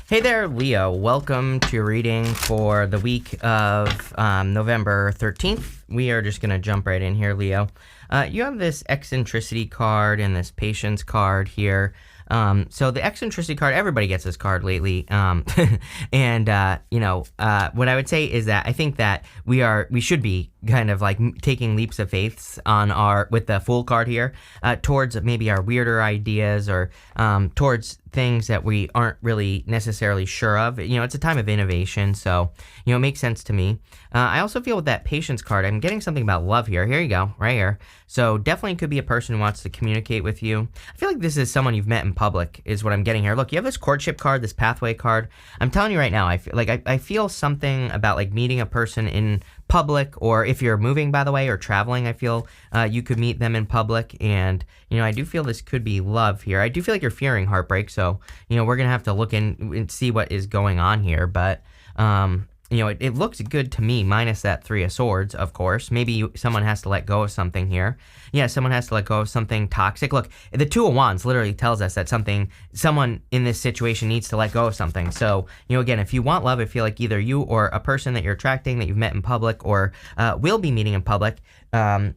Hey there, Leo. Welcome to your reading for the week of November 13th. We are just going to jump right in here, Leo. You have this eccentricity card and this patience card here. So the eccentricity card, everybody gets this card lately. And what I would say is that I think that we should be kind of like taking leaps of faith with the Fool card here, towards maybe our weirder ideas or towards things that we aren't really necessarily sure of. It's a time of innovation, so it makes sense to me. I also feel with that patience card, I'm getting something about love here. Here you go, right here. So definitely could be a person who wants to communicate with you. I feel like this is someone you've met in public, is what I'm getting here. Look, you have this courtship card, this pathway card. I'm telling you right now, I feel something about like meeting a person in public, or if you're moving, by the way, or traveling, I feel you could meet them in public. And I do feel this could be love here. I do feel like you're fearing heartbreak, so we're gonna have to look in and see what is going on here. But it looks good to me, minus that Three of Swords, of course. Maybe someone has to let go of something here. Yeah, someone has to let go of something toxic. Look, the Two of Wands literally tells us that someone in this situation needs to let go of something. So, again, if you want love, I feel like either you or a person that you're attracting that you've met in public or will be meeting in public, I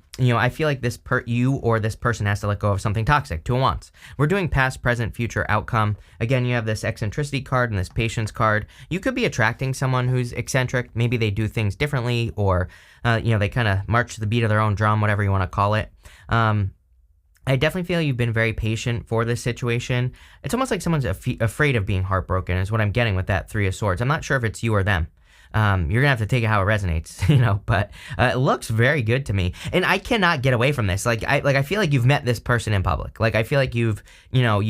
feel like you or this person has to let go of something toxic. Two of Wands. We're doing past, present, future, outcome. Again, you have this eccentricity card and this patience card. You could be attracting someone who's eccentric. Maybe they do things differently, or they kind of march to the beat of their own drum, whatever you want to call it. I definitely feel you've been very patient for this situation. It's almost like someone's afraid of being heartbroken, is what I'm getting with that Three of Swords. I'm not sure if it's you or them. You're gonna have to take it how it resonates, but it looks very good to me, and I cannot get away from this. I feel like you've met this person in public. Like, I feel like you've, you go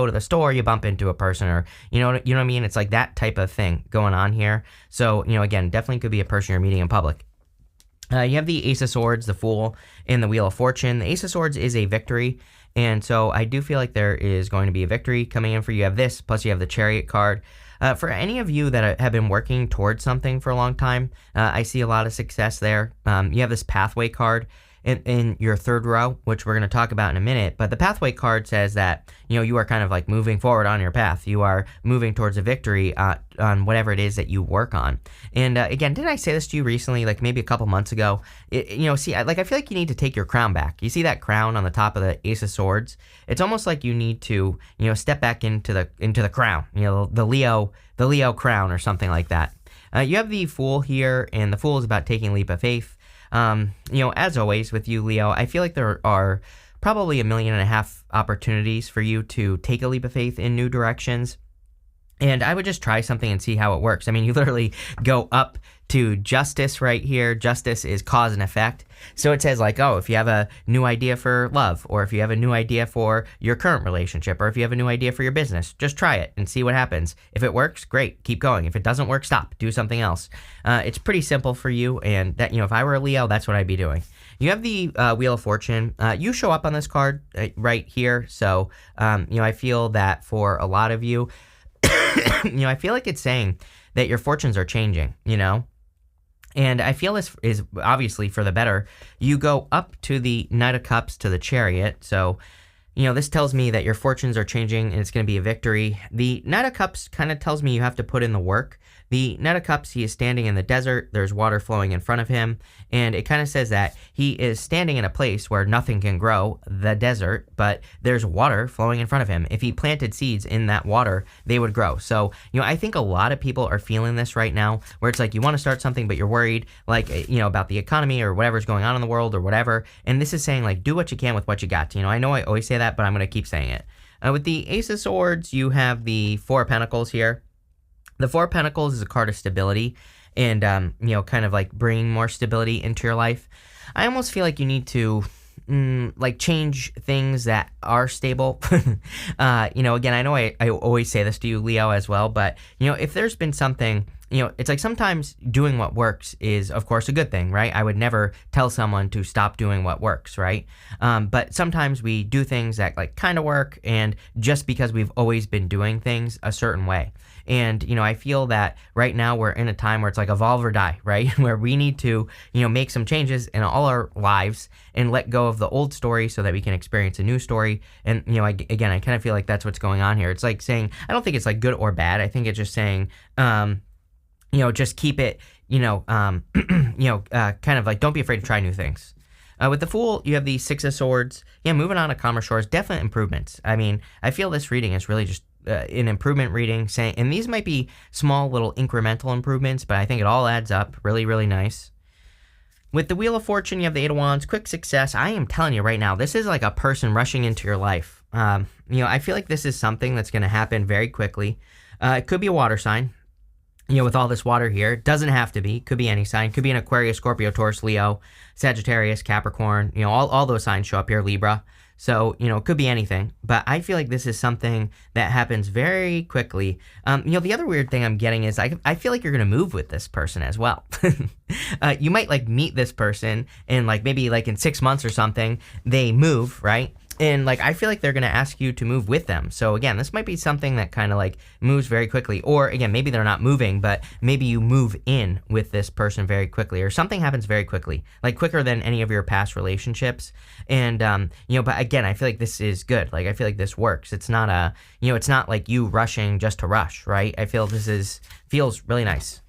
to the store, you bump into a person, or you know what I mean. It's like that type of thing going on here. So again, definitely could be a person you're meeting in public. You have the Ace of Swords, the Fool, and the Wheel of Fortune. The Ace of Swords is a victory, and so I do feel like there is going to be a victory coming in for you. You have this, plus you have the Chariot card. For any of you that have been working towards something for a long time, I see a lot of success there. You have this Pathway card in your third row, which we're going to talk about in a minute. But the Pathway card says that, you are kind of like moving forward on your path. You are moving towards a victory on whatever it is that you work on. And again, didn't I say this to you recently, like maybe a couple months ago? I feel like you need to take your crown back. You see that crown on the top of the Ace of Swords? It's almost like you need to, step back into the crown, the Leo crown or something like that. You have the Fool here, and the Fool is about taking a leap of faith. As always with you, Leo, I feel like there are probably 1.5 million opportunities for you to take a leap of faith in new directions. And I would just try something and see how it works. I mean, you literally go up to Justice right here. Justice is cause and effect. So it says like, if you have a new idea for love, or if you have a new idea for your current relationship, or if you have a new idea for your business, just try it and see what happens. If it works, great, keep going. If it doesn't work, stop, do something else. It's pretty simple for you, and that, if I were a Leo, that's what I'd be doing. You have the Wheel of Fortune. You show up on this card right here. So, I feel that for a lot of you, I feel like it's saying that your fortunes are changing, And I feel this is obviously for the better. You go up to the Knight of Cups to the Chariot. So, this tells me that your fortunes are changing and it's going to be a victory. The Knight of Cups kind of tells me you have to put in the work. The Knight of Cups, he is standing in the desert. There's water flowing in front of him. And it kind of says that he is standing in a place where nothing can grow, the desert, but there's water flowing in front of him. If he planted seeds in that water, they would grow. So, I think a lot of people are feeling this right now, where it's like you want to start something, but you're worried, like, about the economy or whatever's going on in the world or whatever. And this is saying, like, do what you can with what you got. I know I always say that, but I'm going to keep saying it. With the Ace of Swords, you have the Four of Pentacles here. The Four of Pentacles is a card of stability and, kind of like bringing more stability into your life. I almost feel like you need to, change things that are stable. Again, I know I always say this to you, Leo, as well, but, if there's been something it's like sometimes doing what works is, of course, a good thing, right? I would never tell someone to stop doing what works, right? But sometimes we do things that like kind of work, and just because we've always been doing things a certain way. And, I feel that right now we're in a time where it's like evolve or die, right? Where we need to, make some changes in all our lives and let go of the old story so that we can experience a new story. And, again, I kind of feel like that's what's going on here. It's like saying, I don't think it's like good or bad. I think it's just saying, just keep it, kind of like don't be afraid to try new things. With the Fool, you have the Six of Swords. Yeah, moving on to calmer shores, definite improvements. I mean, I feel this reading is really just an improvement reading, and these might be small little incremental improvements, but I think it all adds up. Really, really nice. With the Wheel of Fortune, you have the Eight of Wands, quick success. I am telling you right now, this is like a person rushing into your life. I feel like this is something that's going to happen very quickly. It could be a water sign. With all this water here, doesn't have to be, could be any sign, could be an Aquarius, Scorpio, Taurus, Leo, Sagittarius, Capricorn, all those signs show up here, Libra. So, it could be anything, but I feel like this is something that happens very quickly. The other weird thing I'm getting is I feel like you're going to move with this person as well. You might like meet this person and like maybe like in 6 months or something, they move, right? And like I feel like they're going to ask you to move with them. So again, this might be something that kind of like moves very quickly. Or again, maybe they're not moving, but maybe you move in with this person very quickly, or something happens very quickly, like quicker than any of your past relationships. And but again, I feel like this is good. Like I feel like this works. It's not it's not like you rushing just to rush, right? I feel feels really nice.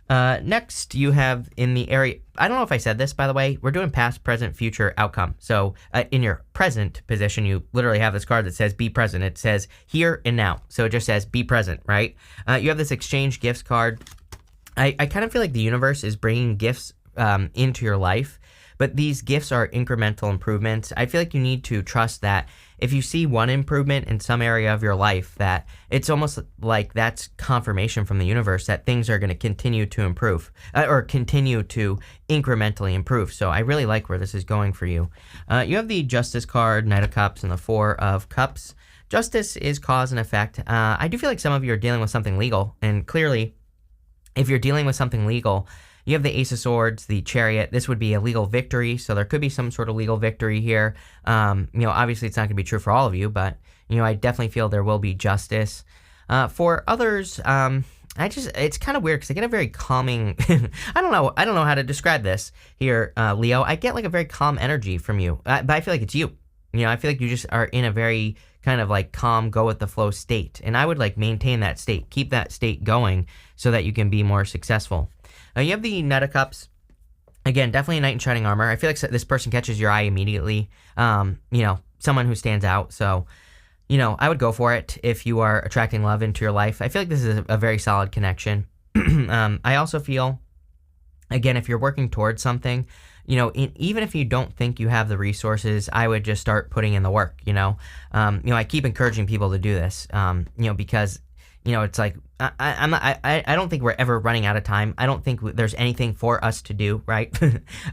Next, you have in the area, I don't know if I said this, by the way, we're doing past, present, future, outcome. So in your present position, you literally have this card that says be present. It says here and now. So it just says be present, right? You have this exchange gifts card. I kind of feel like the universe is bringing gifts into your life, but these gifts are incremental improvements. I feel like you need to trust that if you see one improvement in some area of your life, that it's almost like that's confirmation from the universe that things are going to continue to improve or continue to incrementally improve. So I really like where this is going for you. You have the Justice card, Knight of Cups, and the Four of Cups. Justice is cause and effect. I do feel like some of you are dealing with something legal, and clearly, if you're dealing with something legal, you have the Ace of Swords, the Chariot. This would be a legal victory, so there could be some sort of legal victory here. Obviously it's not going to be true for all of you, but, I definitely feel there will be justice. For others, it's kind of weird because I get a very calming, I don't know how to describe this here, Leo. I get like a very calm energy from you, but I feel like it's you. I feel like you just are in a very kind of like calm, go with the flow state. And I would like maintain that state, keep that state going so that you can be more successful. You have the Knight of Cups. Again, definitely a knight in shining armor. I feel like this person catches your eye immediately. Someone who stands out. So, I would go for it if you are attracting love into your life. I feel like this is a very solid connection. I also feel, again, if you're working towards something, even if you don't think you have the resources, I would just start putting in the work, I keep encouraging people to do this, because, it's like, I don't think we're ever running out of time. I don't think there's anything for us to do, right?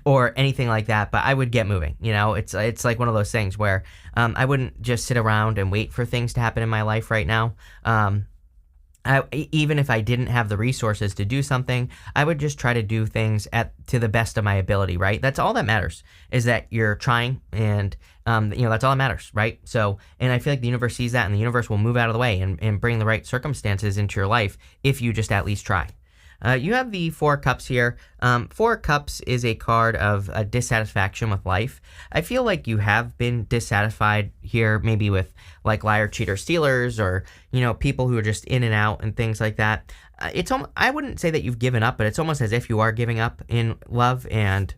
Or anything like that, but I would get moving, it's like one of those things where, I wouldn't just sit around and wait for things to happen in my life right now. Even if I didn't have the resources to do something, I would just try to do things to the best of my ability, right? That's all that matters, is that you're trying, and that's all that matters, right? So, and I feel like the universe sees that, and the universe will move out of the way and bring the right circumstances into your life if you just at least try. You have the Four Cups here. Four Cups is a card of dissatisfaction with life. I feel like you have been dissatisfied here, maybe with like liar, cheater, stealers, or, people who are just in and out and things like that. I wouldn't say that you've given up, but it's almost as if you are giving up in love. And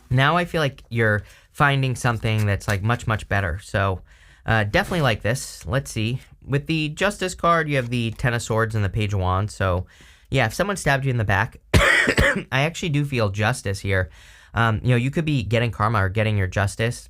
now I feel like you're finding something that's like much, much better. So definitely like this. Let's see. With the Justice card, you have the Ten of Swords and the Page of Wands. So yeah, if someone stabbed you in the back, I actually do feel justice here. You could be getting karma or getting your justice.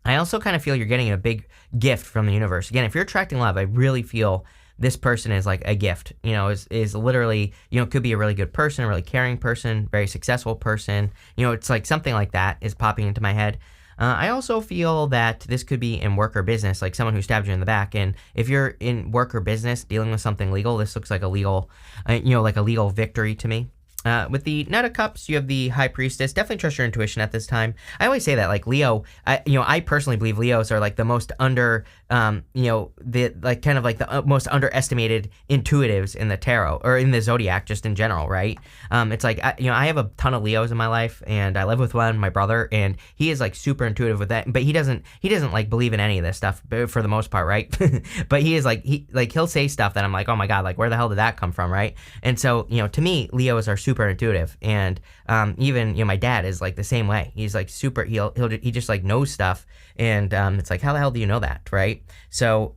I also kind of feel you're getting a big gift from the universe. Again, if you're attracting love, I really feel this person is like a gift, is literally, could be a really good person, a really caring person, very successful person. It's like something like that is popping into my head. I also feel that this could be in work or business, like someone who stabbed you in the back. And if you're in work or business dealing with something legal, this looks like a legal, like a legal victory to me. With the Knight of Cups, you have the High Priestess. Definitely trust your intuition at this time. I always say that, like Leo, I personally believe Leos are like the most the most underestimated intuitives in the tarot or in the zodiac, just in general, right? It's like I have a ton of Leos in my life, and I live with one, my brother, and he is like super intuitive with that, but he doesn't like believe in any of this stuff for the most part, right? But he is he'll say stuff that I'm like, oh my god, like where the hell did that come from, right? And so to me, Leos are super intuitive, and even my dad is like the same way. He's like super. He just like knows stuff, and it's like, how the hell do you know that, right? So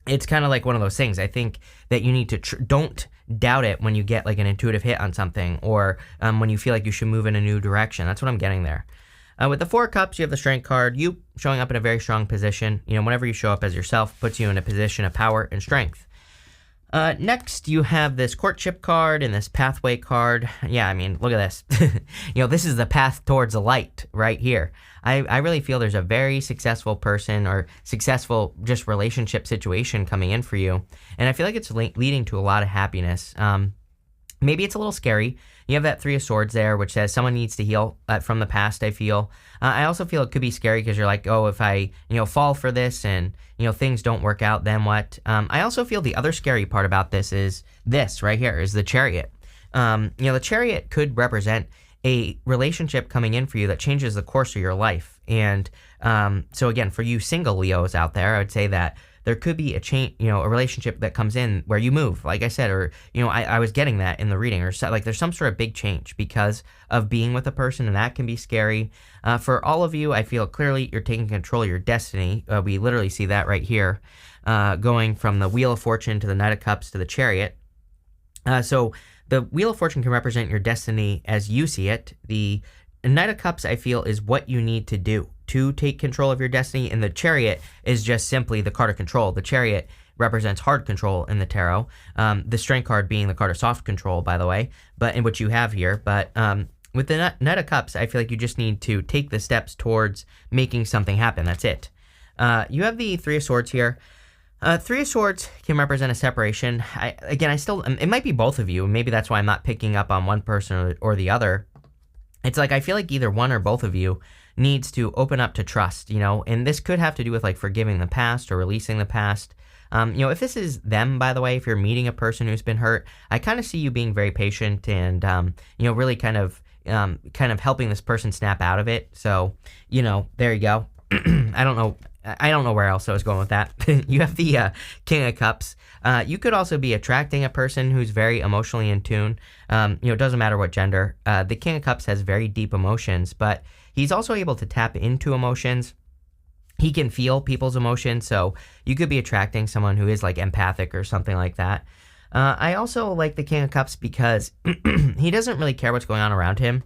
it's kind of like one of those things. I think that you need to don't doubt it when you get like an intuitive hit on something, or when you feel like you should move in a new direction. That's what I'm getting there. With the Four of Cups, you have the Strength card. You showing up in a very strong position. Whenever you show up as yourself, puts you in a position of power and strength. Next, you have this Courtship card and this Pathway card. Yeah, I mean, look at this. This is the path towards the light right here. I really feel there's a very successful person or successful just relationship situation coming in for you. And I feel like it's leading to a lot of happiness. Maybe it's a little scary. You have that Three of Swords there, which says someone needs to heal from the past, I feel. I also feel it could be scary because you're like, oh, if I, fall for this and, things don't work out, then what? I also feel the other scary part about this is this right here, is the Chariot. The Chariot could represent a relationship coming in for you that changes the course of your life. And so again, for you single Leos out there, I would say that there could be a change, a relationship that comes in where you move, like I said, or, I was getting that in the reading, or so, like there's some sort of big change because of being with a person, and that can be scary. For all of you, I feel clearly you're taking control of your destiny. We literally see that right here, going from the Wheel of Fortune to the Knight of Cups to the Chariot. So the Wheel of Fortune can represent your destiny as you see it. The Knight of Cups, I feel, is what you need to do to take control of your destiny, and the Chariot is just simply the card of control. The Chariot represents hard control in the tarot, the Strength card being the card of soft control, by the way, but in which you have here. But with the Knight of Cups, I feel like you just need to take the steps towards making something happen. That's it. You have the Three of Swords here. Three of Swords can represent a separation. It might be both of you. Maybe that's why I'm not picking up on one person or the other. It's like I feel like either one or both of you needs to open up to trust, and this could have to do with like forgiving the past or releasing the past. If this is them, by the way, if you're meeting a person who's been hurt, I kind of see you being very patient and, really kind of helping this person snap out of it. So, there you go. I don't know where else I was going with that. You have the King of Cups. You could also be attracting a person who's very emotionally in tune. It doesn't matter what gender. The King of Cups has very deep emotions, but he's also able to tap into emotions. He can feel people's emotions, so you could be attracting someone who is like empathic or something like that. I also like the King of Cups because he doesn't really care what's going on around him.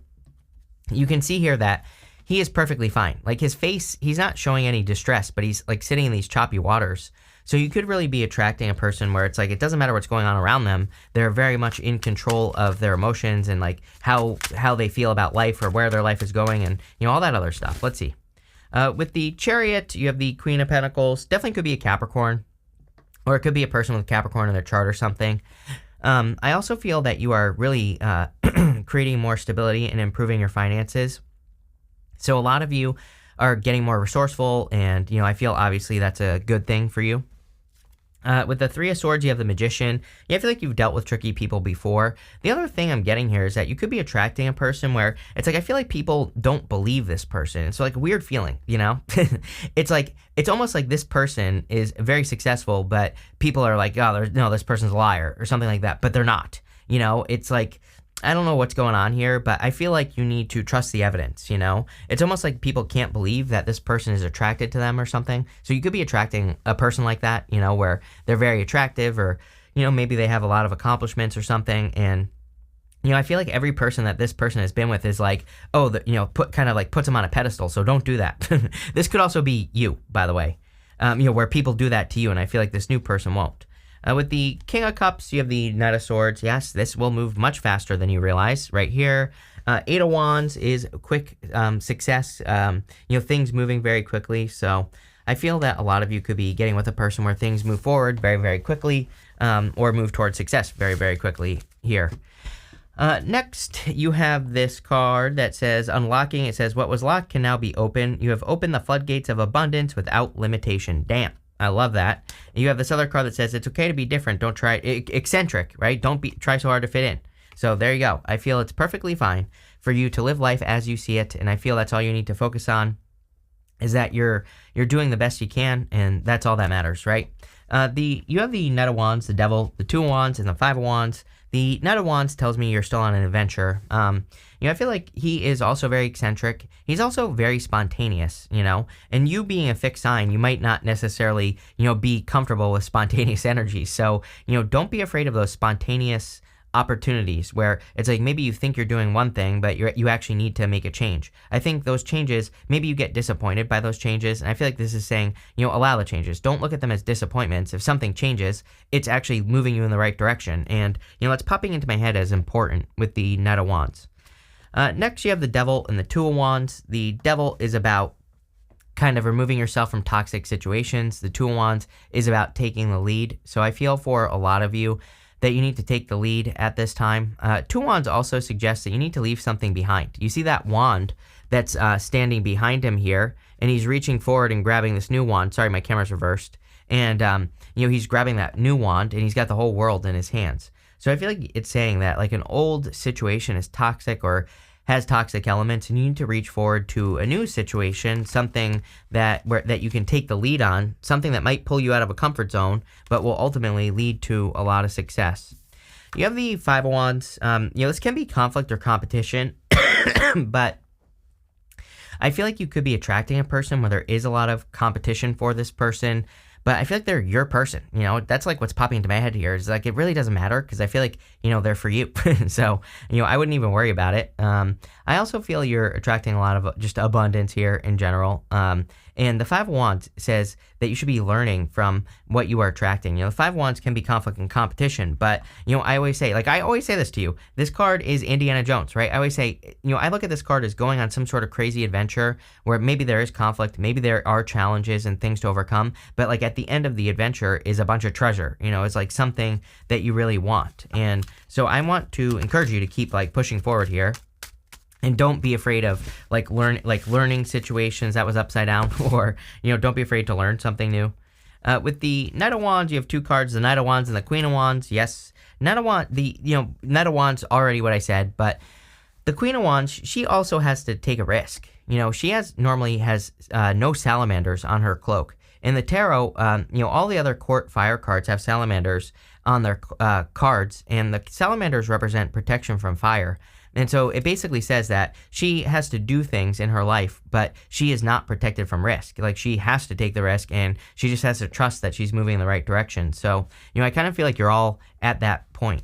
You can see here that he is perfectly fine. Like his face, he's not showing any distress, but he's like sitting in these choppy waters. So you could really be attracting a person where it's like, it doesn't matter what's going on around them. They're very much in control of their emotions and like how they feel about life or where their life is going and, all that other stuff. Let's see. With the Chariot, you have the Queen of Pentacles. Definitely could be a Capricorn, or it could be a person with Capricorn in their chart or something. I also feel that you are really creating more stability and improving your finances. So a lot of you are getting more resourceful, and, I feel obviously that's a good thing for you. With the Three of Swords, you have the Magician. Yeah, I feel like you've dealt with tricky people before. The other thing I'm getting here is that you could be attracting a person where it's like, I feel like people don't believe this person. It's like a weird feeling, It's like, it's almost like this person is very successful, but people are like, oh, no, this person's a liar or something like that, but they're not. It's like, I don't know what's going on here, but I feel like you need to trust the evidence, It's almost like people can't believe that this person is attracted to them or something. So you could be attracting a person like that, where they're very attractive or, maybe they have a lot of accomplishments or something. And, I feel like every person that this person has been with is like, oh, puts them on a pedestal. So don't do that. This could also be you, by the way, where people do that to you. And I feel like this new person won't. With the King of Cups, you have the Knight of Swords. Yes, this will move much faster than you realize right here. Eight of Wands is quick success, things moving very quickly. So I feel that a lot of you could be getting with a person where things move forward very, very quickly, or move towards success very, very quickly here. Next, you have this card that says unlocking. It says what was locked can now be opened. You have opened the floodgates of abundance without limitation. Damn. I love that. And you have this other card that says it's okay to be different. Don't try eccentric, right? Don't try so hard to fit in. So there you go. I feel it's perfectly fine for you to live life as you see it, and I feel that's all you need to focus on, is that you're doing the best you can, and that's all that matters, right? You have the Knight of Wands, the Devil, the Two of Wands, and the Five of Wands. The Knight of Wands tells me you're still on an adventure. I feel like he is also very eccentric. He's also very spontaneous, and you being a fixed sign, you might not necessarily, be comfortable with spontaneous energy. So, don't be afraid of those spontaneous opportunities where it's like maybe you think you're doing one thing, but you actually need to make a change. I think those changes, maybe you get disappointed by those changes, and I feel like this is saying, allow the changes. Don't look at them as disappointments. If something changes, it's actually moving you in the right direction, and it's popping into my head as important with the Knight of Wands. Next, you have the Devil and the Two of Wands. The Devil is about kind of removing yourself from toxic situations. The Two of Wands is about taking the lead. So I feel for a lot of you that you need to take the lead at this time. Two Wands also suggests that you need to leave something behind. You see that wand that's standing behind him here, and he's reaching forward and grabbing this new wand. Sorry, my camera's reversed. And, he's grabbing that new wand, and he's got the whole world in his hands. So I feel like it's saying that like an old situation is toxic or has toxic elements, and you need to reach forward to a new situation, something that you can take the lead on, something that might pull you out of a comfort zone, but will ultimately lead to a lot of success. You have the Five of Wands. This can be conflict or competition, but I feel like you could be attracting a person where there is a lot of competition for this person, but I feel like they're your person. That's like what's popping into my head here. Is like it really doesn't matter because I feel like, they're for you. So, I wouldn't even worry about it. I also feel you're attracting a lot of just abundance here in general. And the Five of Wands says that you should be learning from what you are attracting. The Five of Wands can be conflict and competition, but, I always say this to you. This card is Indiana Jones, right? I always say, I look at this card as going on some sort of crazy adventure where maybe there is conflict, maybe there are challenges and things to overcome, but like at the end of the adventure is a bunch of treasure. It's like something that you really want. And so I want to encourage you to keep like pushing forward here. And don't be afraid of learning situations that was upside down, or don't be afraid to learn something new. With the Knight of Wands, you have two cards: the Knight of Wands and the Queen of Wands. Yes, Knight of Wands already what I said, but the Queen of Wands, she also has to take a risk. She normally has no salamanders on her cloak. In the tarot, all the other court fire cards have salamanders on their cards, and the salamanders represent protection from fire. And so it basically says that she has to do things in her life, but she is not protected from risk. Like she has to take the risk, and she just has to trust that she's moving in the right direction. So, I kind of feel like you're all at that point.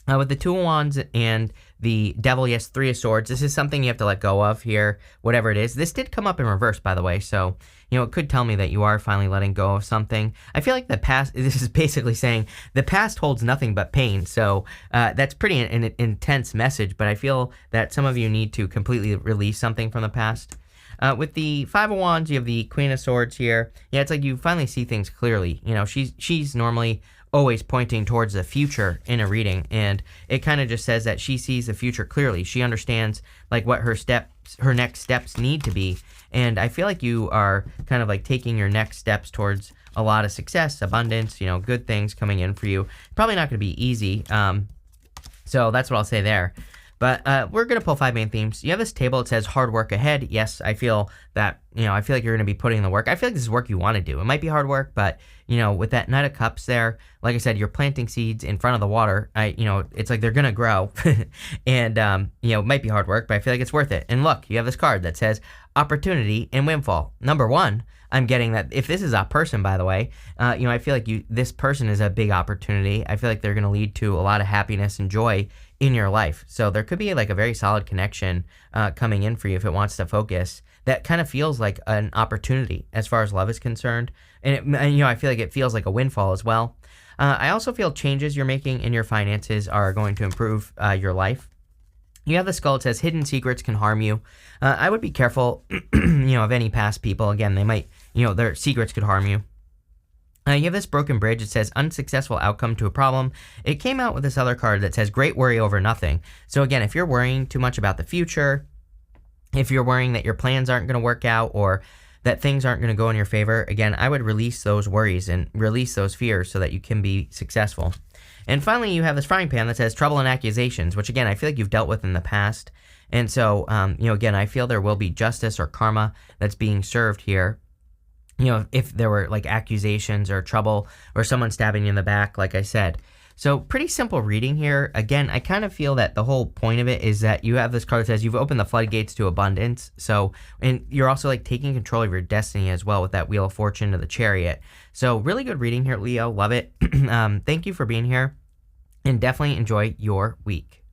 With the Two of Wands and the Devil, yes, Three of Swords, this is something you have to let go of here, whatever it is. This did come up in reverse, by the way, so, it could tell me that you are finally letting go of something. I feel like this is basically saying the past holds nothing but pain, so that's pretty an intense message, but I feel that some of you need to completely release something from the past. With the Five of Wands, you have the Queen of Swords here. Yeah, it's like you finally see things clearly. She's normally always pointing towards the future in a reading, and it kind of just says that she sees the future clearly. She understands like what her next steps need to be, and I feel like you are kind of like taking your next steps towards a lot of success, abundance, good things coming in for you. Probably not going to be easy, so that's what I'll say there. But we're going to pull 5 main themes. You have this table. It says hard work ahead. Yes, I feel that, I feel like you're going to be putting in the work. I feel like this is work you want to do. It might be hard work, but, with that Knight of Cups there, like I said, you're planting seeds in front of the water. It's like they're going to grow. And, it might be hard work, but I feel like it's worth it. And look, you have this card that says opportunity and windfall. Number one, I'm getting that if this is a person, by the way, I feel like this person is a big opportunity. I feel like they're going to lead to a lot of happiness and joy in your life. So there could be like a very solid connection coming in for you if it wants to focus. That kind of feels like an opportunity as far as love is concerned. And I feel like it feels like a windfall as well. I also feel changes you're making in your finances are going to improve your life. You have the skull. It says hidden secrets can harm you. I would be careful, of any past people. Again, they might, their secrets could harm you. You have this broken bridge. It says unsuccessful outcome to a problem. It came out with this other card that says great worry over nothing. So again, if you're worrying too much about the future, if you're worrying that your plans aren't going to work out or that things aren't going to go in your favor, again, I would release those worries and release those fears so that you can be successful. And finally, you have this frying pan that says trouble and accusations, which again, I feel like you've dealt with in the past. And so, again, I feel there will be justice or karma that's being served here. If there were like accusations or trouble or someone stabbing you in the back, like I said. So pretty simple reading here. Again, I kind of feel that the whole point of it is that you have this card that says you've opened the floodgates to abundance. So, and you're also like taking control of your destiny as well with that Wheel of Fortune to the Chariot. So really good reading here, Leo. Love it. Thank you for being here and definitely enjoy your week.